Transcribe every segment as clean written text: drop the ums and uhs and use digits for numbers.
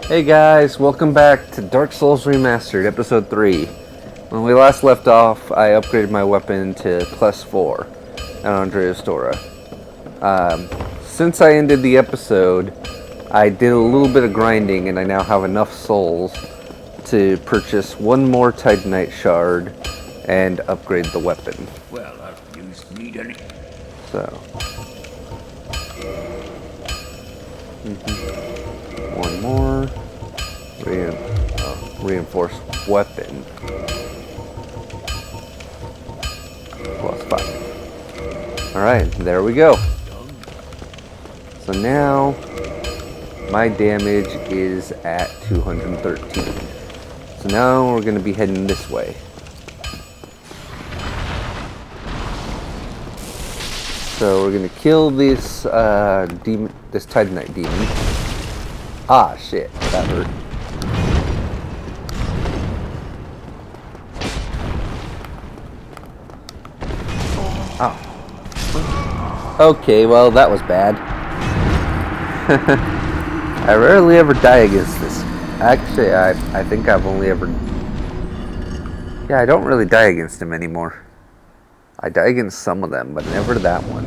Hey guys, welcome back to Dark Souls Remastered, Episode 3. When we last left off, I upgraded my weapon to plus 4 at Andrea's Dora. Since I ended the episode, I did a little bit of grinding and I now have enough souls to purchase one more Titanite shard and upgrade the weapon. Well, I've used need any. So. One more. Reinforced weapon. Plus 5. Alright, there we go. So now, my damage is at 213. So now we're going to be heading this way. So we're going to kill this demon, this Titanite demon. Ah, shit, that hurt. Oh. Okay, well, that was bad. I rarely ever die against this. Actually, I think I've only ever... Yeah, I don't really die against him anymore. I die against some of them, but never that one.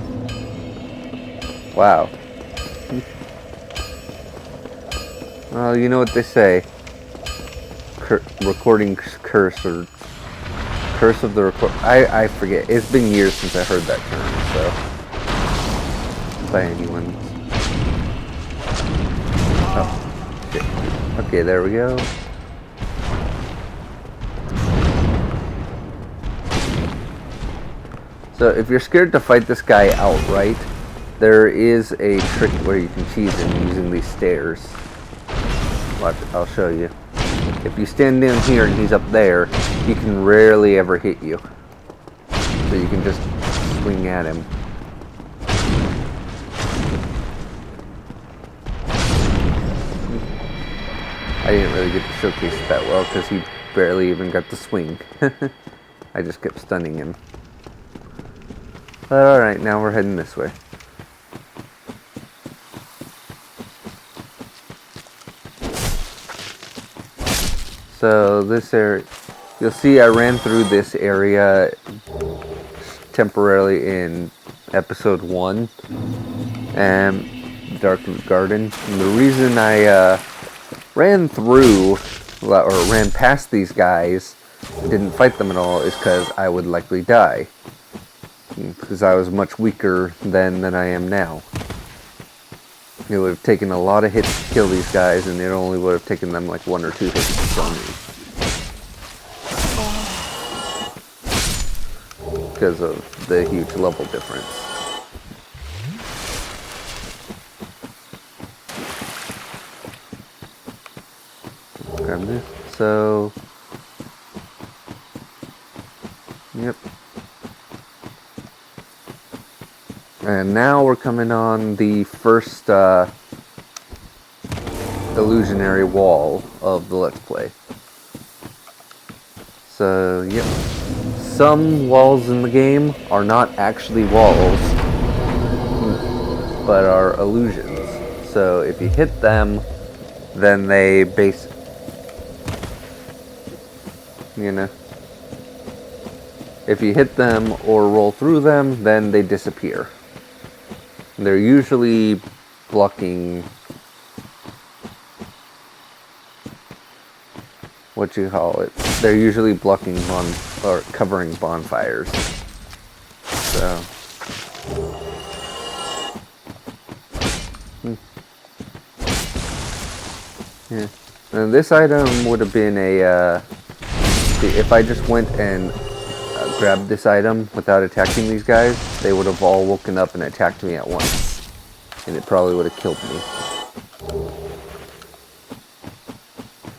Wow. Well, you know what they say. Recording curse or... Curse of the record... I forget. It's been years since I heard that term, so... By anyone. Oh, shit. Okay, there we go. So if you're scared to fight this guy outright, there is a trick where you can cheese him using these stairs. Watch, I'll show you. If you stand down here and he's up there, he can rarely ever hit you. So you can just swing at him. I didn't really get to showcase it that well because he barely even got to swing. I just kept stunning him. But alright, now we're heading this way. So this area, you'll see I ran through this area temporarily in episode 1, Dark Garden. And the reason I ran through, or ran past these guys, didn't fight them at all, is because I would likely die. Because I was much weaker then than I am now. It would have taken a lot of hits to kill these guys, and it only would have taken them like 1 or 2 hits to kill me. Because of the huge level difference. Grab this. So... Yep. And now we're coming on the first illusionary wall of the Let's Play. So, yep. Some walls in the game are not actually walls, but are illusions. So if you hit them, then they if you hit them or roll through them, then they disappear. They're usually blocking, they're usually blocking or covering bonfires. So, yeah. And this item would have been if I just went and grabbed this item without attacking these guys, they would have all woken up and attacked me at once. And it probably would have killed me.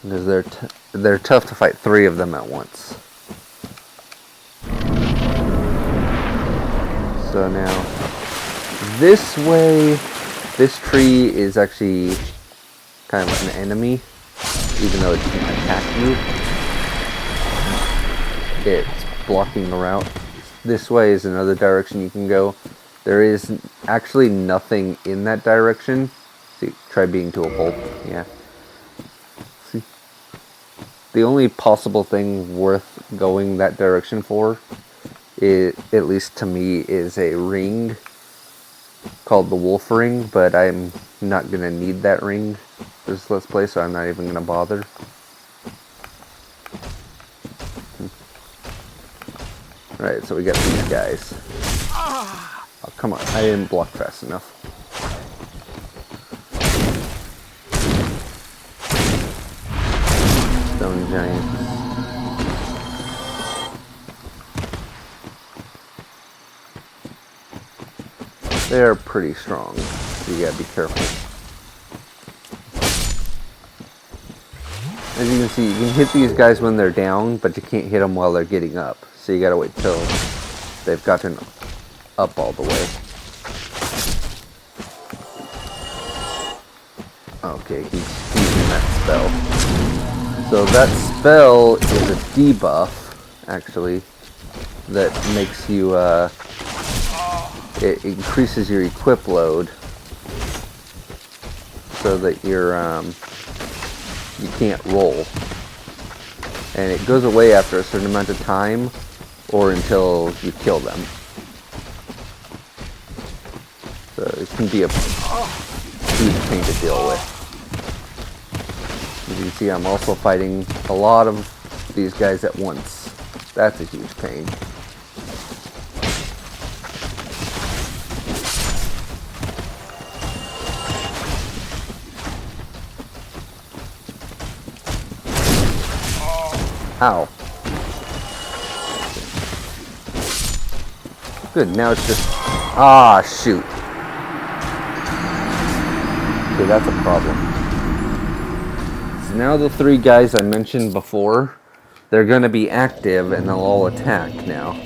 Because they're tough to fight 3 of them at once. So now, this way, this tree is actually kind of an enemy, even though it can attack you. It's blocking the route. This way is another direction you can go. There is actually nothing in that direction. See, try being to a pole. Yeah. the only possible thing worth going that direction for, at least to me, is a ring called the Wolf Ring, but I'm not going to need that ring this Let's Play, so I'm not even going to bother. Alright, so we got these guys. Oh, come on, I didn't block fast enough. Stone giants. They're pretty strong, so you gotta be careful. As you can see, you can hit these guys when they're down, but you can't hit them while they're getting up. So you gotta wait till they've gotten up all the way. Okay, he's using that spell. So that spell is a debuff, actually, that makes you, it increases your equip load so that you can't roll. And it goes away after a certain amount of time or until you kill them. So it can be a huge pain to deal with. As you can see, I'm also fighting a lot of these guys at once. That's a huge pain. Ow. Good, now it's just... Ah, shoot. Okay, that's a problem. So now the three guys I mentioned before, they're going to be active and they'll all attack now.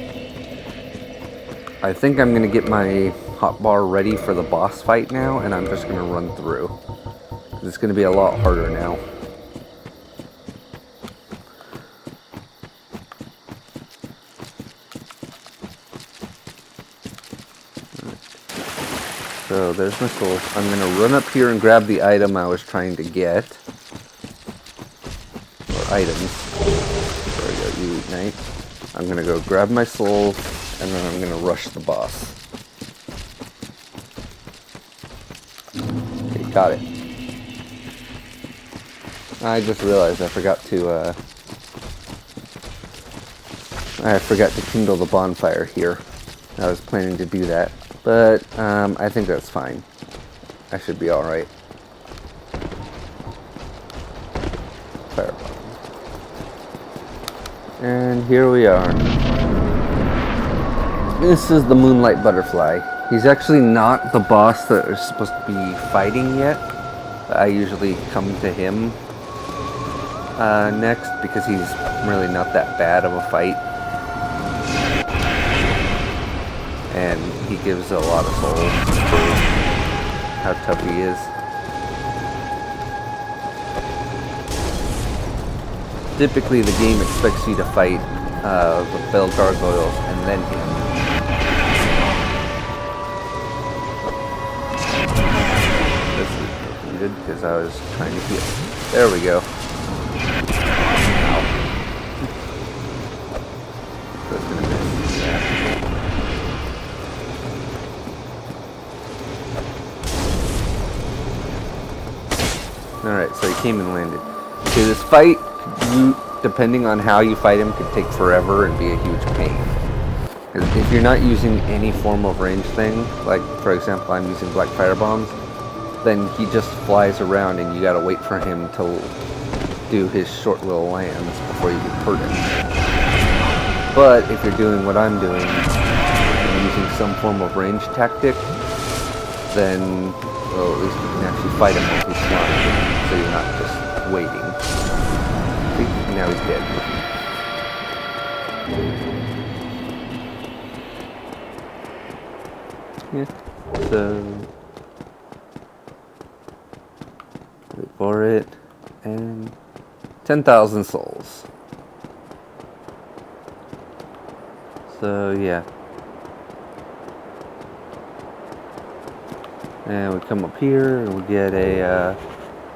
I think I'm going to get my hotbar ready for the boss fight now, and I'm just going to run through. It's going to be a lot harder now. So there's my soul. I'm going to run up here and grab the item I was trying to get. Or items. There we go, you eat night. I'm going to go grab my soul, and then I'm going to rush the boss. Okay, got it. I just realized I forgot to kindle the bonfire here. I was planning to do that. But, I think that's fine. I should be alright. Fireball. And here we are. This is the Moonlight Butterfly. He's actually not the boss that we're supposed to be fighting yet. I usually come to him next because he's really not that bad of a fight. And he gives a lot of souls for how tough he is. Typically the game expects you to fight the Bell Gargoyles and then him. This is needed because I was trying to heal. There we go. Ow. That's gonna miss. Yeah. Alright, so he came and landed. Okay, this fight, depending on how you fight him, could take forever and be a huge pain. If you're not using any form of range thing, like, for example, I'm using black fire bombs, then he just flies around and you gotta wait for him to do his short little lands before you can hurt him. But if you're doing what I'm doing, and using some form of range tactic, then, well, at least you can actually fight him while he's flying. So you're not just waiting. See? Now he's dead. Yeah. So wait for it. And 10,000 souls. So yeah. And we come up here and we get a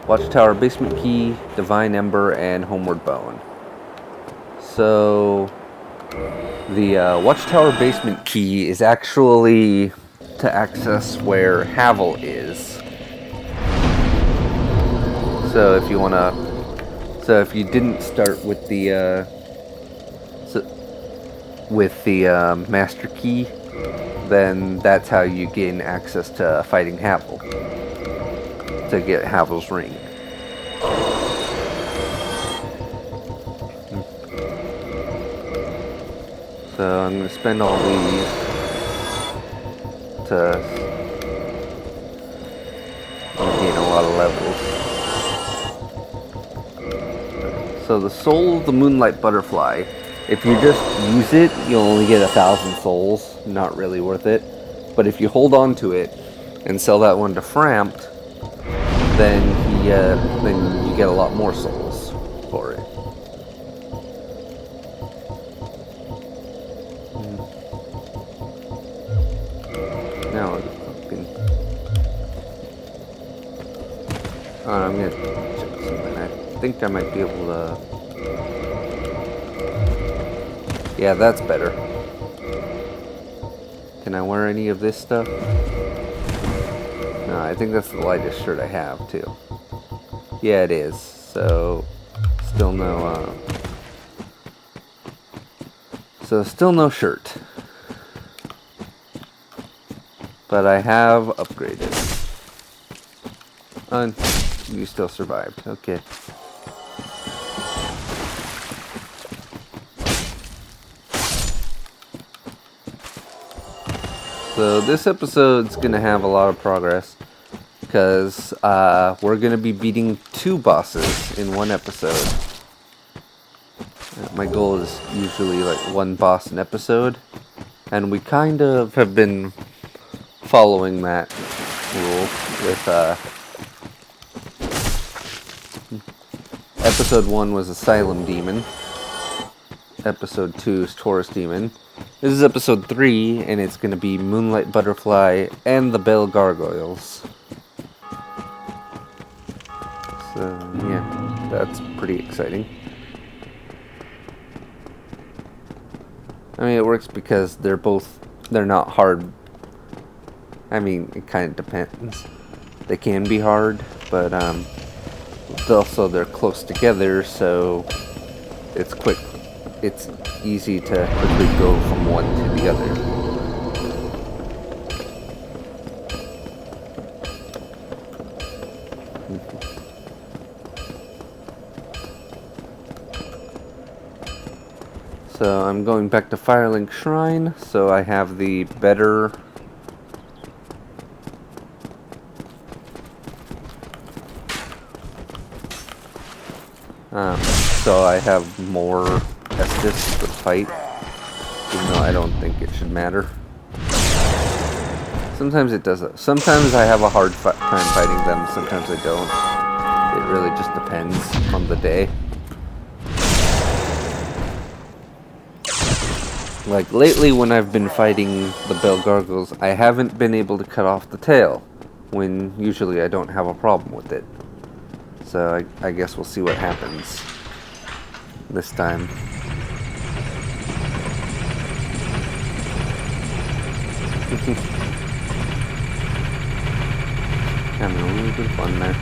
Watchtower Basement Key, Divine Ember, and Homeward Bone. So, the Watchtower Basement Key is actually to access where Havel is. So if you wanna, if you didn't start with the Master Key, then that's how you gain access to fighting Havel, to get Havel's ring. So I'm gonna spend all these to gain a lot of levels. So the soul of the Moonlight Butterfly, if you just use it, you'll only get 1,000 souls. Not really worth it. But if you hold on to it and sell that one to Frampt, then you get a lot more souls for it. Now I'm gonna check something. I think I might be able to. Yeah, that's better. Can I wear any of this stuff? No, I think that's the lightest shirt I have too. Yeah, it is. So still no. Still no shirt. But I have upgraded. You still survived. Okay. So this episode's gonna have a lot of progress because we're gonna be beating 2 bosses in one episode. My goal is usually like 1 boss an episode, and we kind of have been following that rule with episode 1 was Asylum Demon, episode 2 is Taurus Demon. This is episode 3, and it's going to be Moonlight Butterfly and the Bell Gargoyles. So, yeah, that's pretty exciting. I mean, it works because they're not hard. I mean, it kind of depends. They can be hard, but also they're close together, so it's quick. It's easy to quickly go from one to the other. So I'm going back to Firelink Shrine, so I have the better so I have more Estus to fight, even though I don't think it should matter. Sometimes it does. Sometimes I have a hard time fighting them, sometimes I don't. It really just depends on the day. Like lately when I've been fighting the Bell Gargoyles, I haven't been able to cut off the tail, when usually I don't have a problem with it. So I guess we'll see what happens this time. Having a little bit of fun there.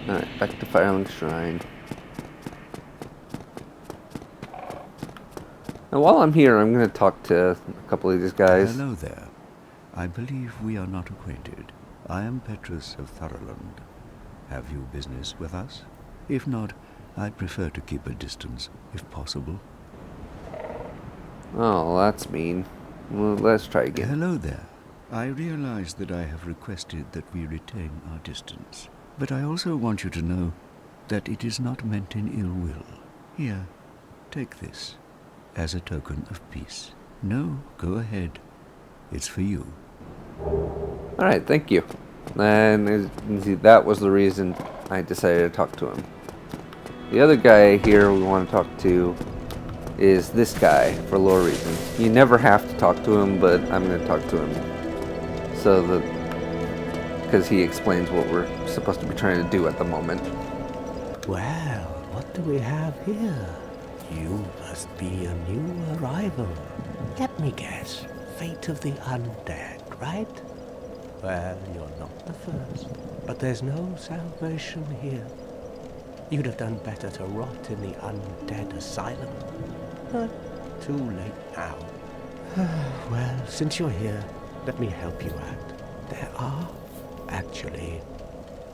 Alright, back to Firelink Shrine. Now while I'm here, I'm going to talk to a couple of these guys. Hello there. I believe we are not acquainted. I am Petrus of Thoroland. Have you business with us? If not, I'd prefer to keep a distance, if possible. Oh, that's mean. Well, let's try again. Hello there. I realize that I have requested that we retain our distance. But I also want you to know that it is not meant in ill will. Here, take this as a token of peace. No, go ahead. It's for you. Alright, thank you. And as you can see, that was the reason I decided to talk to him. The other guy here we want to talk to is this guy for lore reasons. You never have to talk to him, but I'm going to talk to him so that because he explains what we're supposed to be trying to do at the moment. Well, what do we have here? You must be a new arrival. Let me guess. Fate of the undead, right? Well, you're not the first. But there's no salvation here. You'd have done better to rot in the undead asylum. But too late now. Well, since you're here, let me help you out. There are, actually,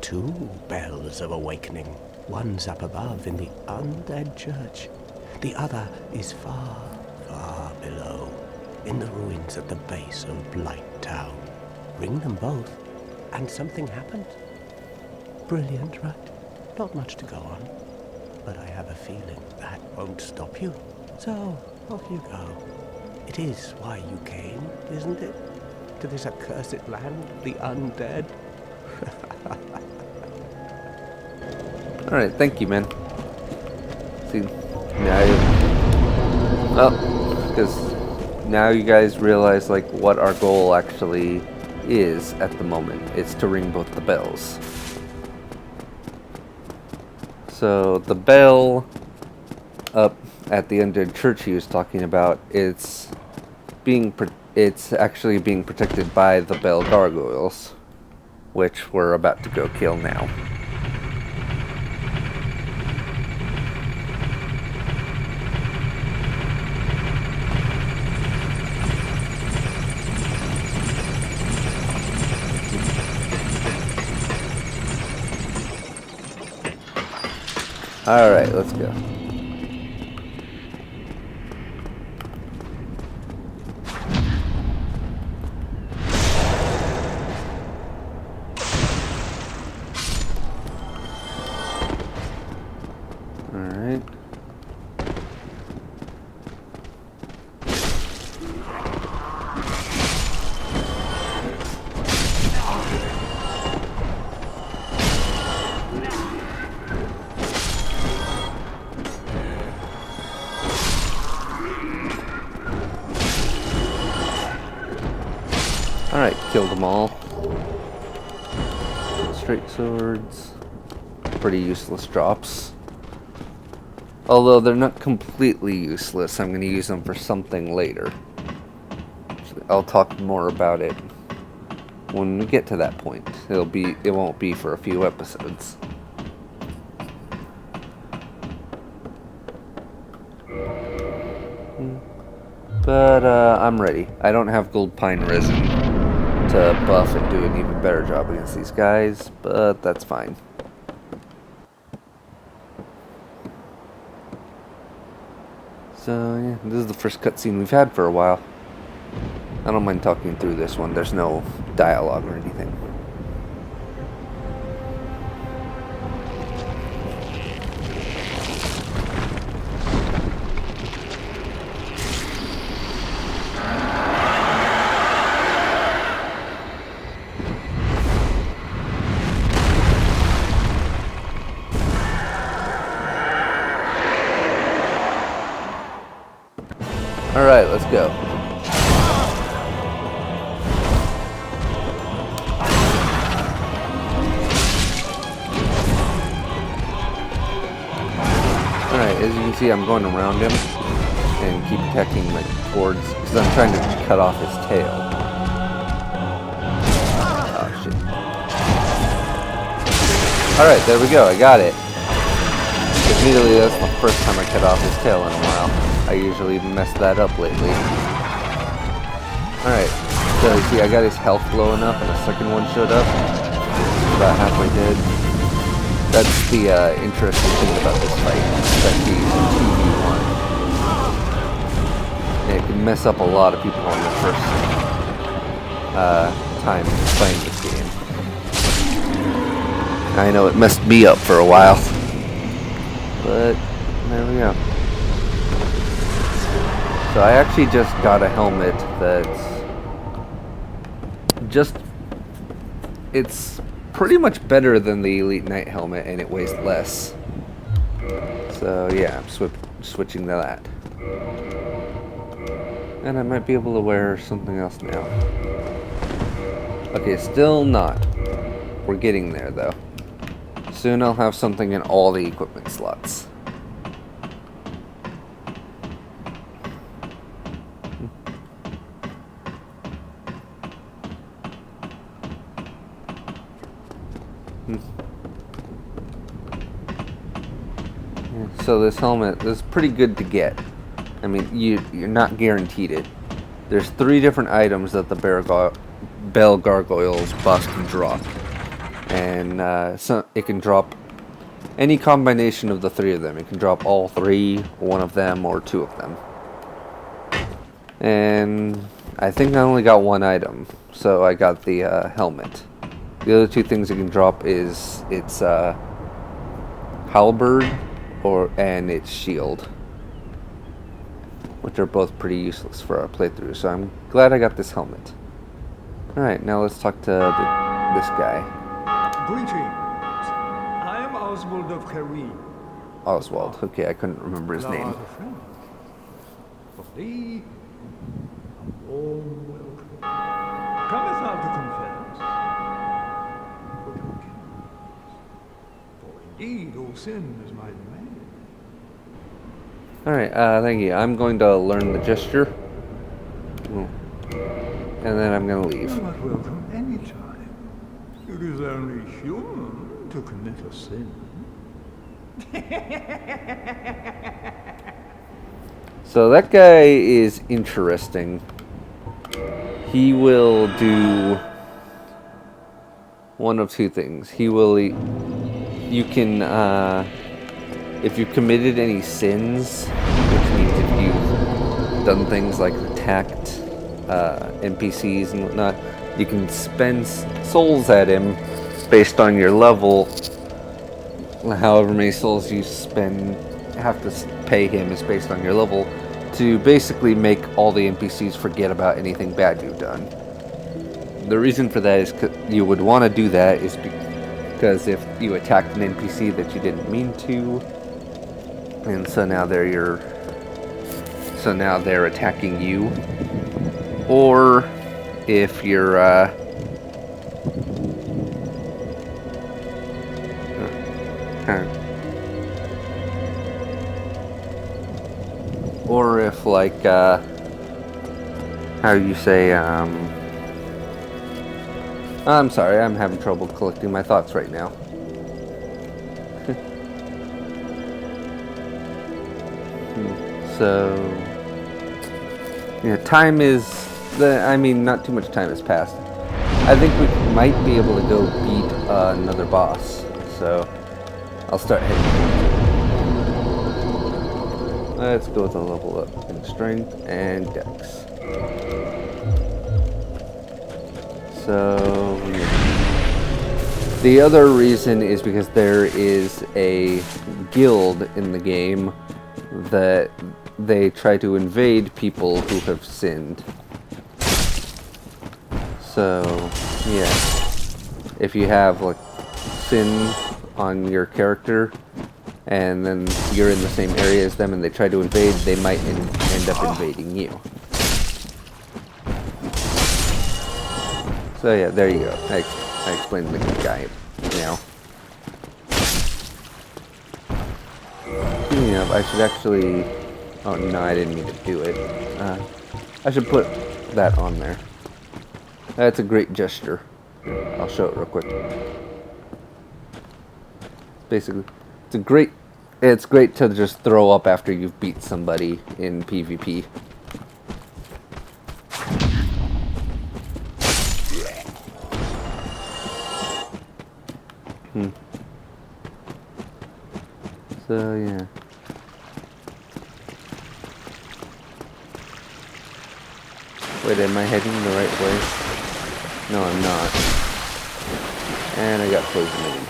2 bells of awakening. One's up above in the undead church. The other is far, far below, in the ruins at the base of Blight Town. Ring them both, and something happens. Brilliant, right? Not much to go on, but I have a feeling that won't stop you. So, off you go. It is why you came, isn't it? To this accursed land of the undead? Alright, thank you, man. See, now because now you guys realize, like, what our goal actually is at the moment. It's to ring both the bells. So, the bell up at the undead church he was talking about, it's actually being protected by the bell gargoyles, which we're about to go kill now. Alright, let's go. Alright. Alright, killed them all. Straight swords. Pretty useless drops. Although they're not completely useless, I'm going to use them for something later. I'll talk more about it when we get to that point. It won't be for a few episodes. But I'm ready. I don't have gold pine resin to buff and do an even better job against these guys, but that's fine. So yeah, this is the first cutscene we've had for a while. I don't mind talking through this one. There's no dialogue or anything. Alright, let's go. Alright, as you can see, I'm going around him and keep attacking my towards, because I'm trying to cut off his tail. Oh, shit. Alright, there we go, I got it. Admittedly, that's the first time I cut off his tail in a while. I usually mess that up lately. Alright, so you see I got his health blowing up and a second one showed up. About halfway dead. That's the interesting thing about this fight, that he's 2v1. And it can mess up a lot of people on their first time playing this game. I know it messed me up for a while. But there we go. So I actually just got a helmet that's it's pretty much better than the Elite Knight helmet, and it weighs less. So yeah, I'm switching to that. And I might be able to wear something else now. Okay, still not. We're getting there, though. Soon I'll have something in all the equipment slots. So this helmet is pretty good to get. I mean, you're not guaranteed it. There's 3 different items that the Bell Gargoyles boss can drop. And so it can drop any combination of the 3 of them. It can drop all 3, one of them, or 2 of them. And I think I only got 1 item, so I got the helmet. The other 2 things it can drop is its halberd and its shield, which are both pretty useless for our playthrough. So I'm glad I got this helmet. Alright, now let's talk to this guy. Greetings. I am Oswald of Careem. Oswald. Okay, I couldn't remember his Thou name. art a friend. For thee, a warm welcome. Cometh thou to confess? But who can? For indeed, all sin is my domain. Alright, thank you. I'm going to learn the gesture. And then I'm going to leave. You are welcome anytime. It is only human to commit a sin. So that guy is interesting. He will do one of 2 things. He will... You can... if you've committed any sins, which means if you've done things like attacked NPCs and whatnot, you can spend souls at him based on your level. However many souls you have to pay him is based on your level, to basically make all the NPCs forget about anything bad you've done. The reason for that is you would want to do that is because if you attacked an NPC that you didn't mean to, and so now they're attacking you, or if you're or if, like, how you say, I'm sorry, I'm having trouble collecting my thoughts right now. So, yeah, time is, not too much time has passed. I think we might be able to go beat another boss, so I'll start heading. Let's go with a level up in strength and dex. So, yeah. The other reason is because there is a guild in the game that they try to invade people who have sinned. So, yeah. If you have, like, sin on your character, and then you're in the same area as them and they try to invade, they might end up invading you. So yeah, there you go. I explained the guy now. Speaking of, I should actually... Oh no, I didn't mean to do it. I should put that on there. That's a great gesture. I'll show it real quick. Basically, it's great to just throw up after you've beat somebody in PvP. So yeah. Wait, am I heading the right way? No, I'm not. And I got poisoned.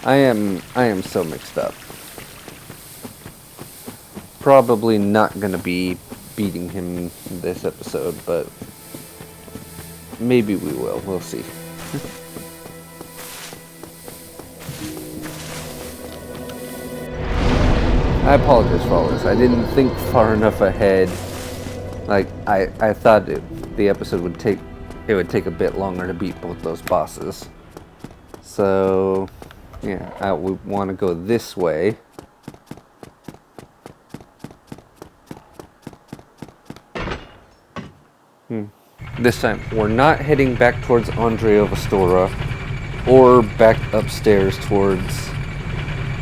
I am so mixed up. Probably not gonna be beating him this episode, but maybe we will. We'll see. I apologize for all this. I didn't think far enough ahead. Like, I thought the episode would take a bit longer to beat both those bosses. So, yeah, we want to go this way. This time, we're not heading back towards Andrea Vestora or back upstairs towards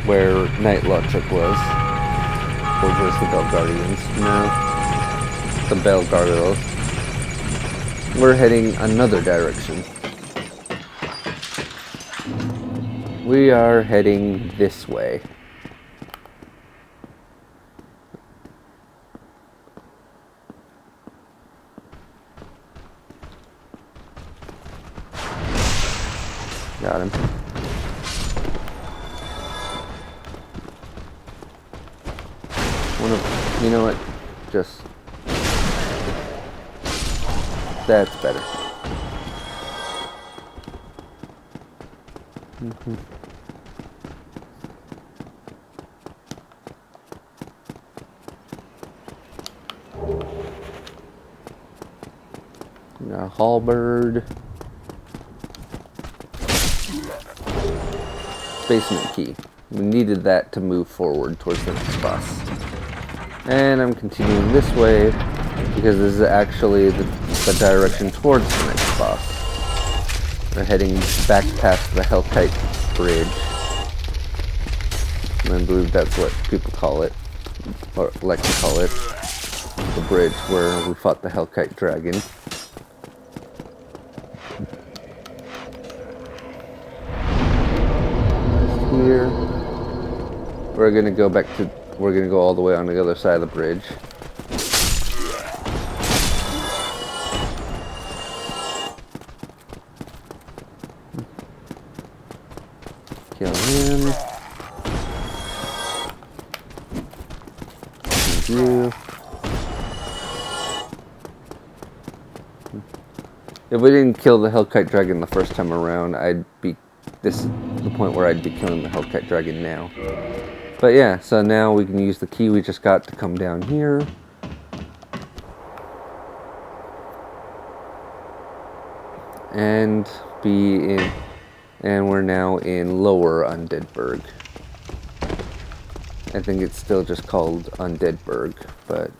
where Night Logic was. Or where's the Bell Guardians? No. The Bell Guardians. We're heading another direction. We are heading this way. Got him. You know what? Just... That's better. Got a halberd. Basement key. We needed that to move forward towards the next boss. And I'm continuing this way because this is actually the direction towards the next boss. We're heading back past the Hellkite Bridge. And I believe that's what people call it, or like to call it, the bridge where we fought the Hellkite Dragon. Here. We're gonna go all the way on the other side of the bridge. Kill him. Thank you. If we didn't kill the Hellkite Dragon the first time around, this is the point where I'd be killing the Hellkite Dragon now. But yeah, so now we can use the key we just got to come down here. And we're now in Lower Undeadburg. I think it's still just called Undeadburg, but...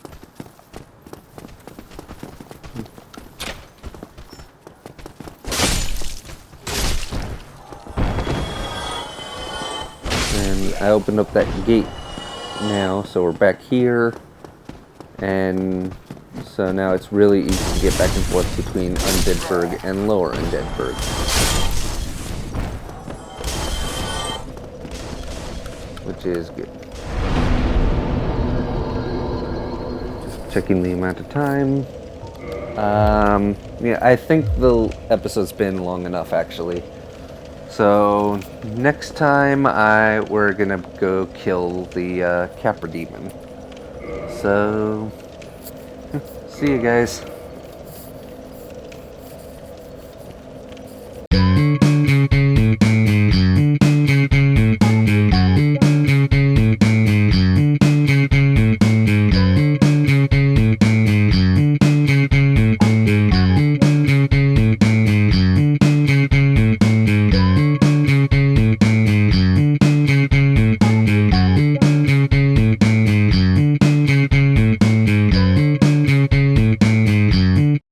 I opened up that gate now, so we're back here, and so now it's really easy to get back and forth between Undeadburg and Lower Undeadburg. Which is good. Just checking the amount of time. Yeah, I think the episode's been long enough, actually. So, next time we're gonna go kill the Capra Demon. So, see you guys.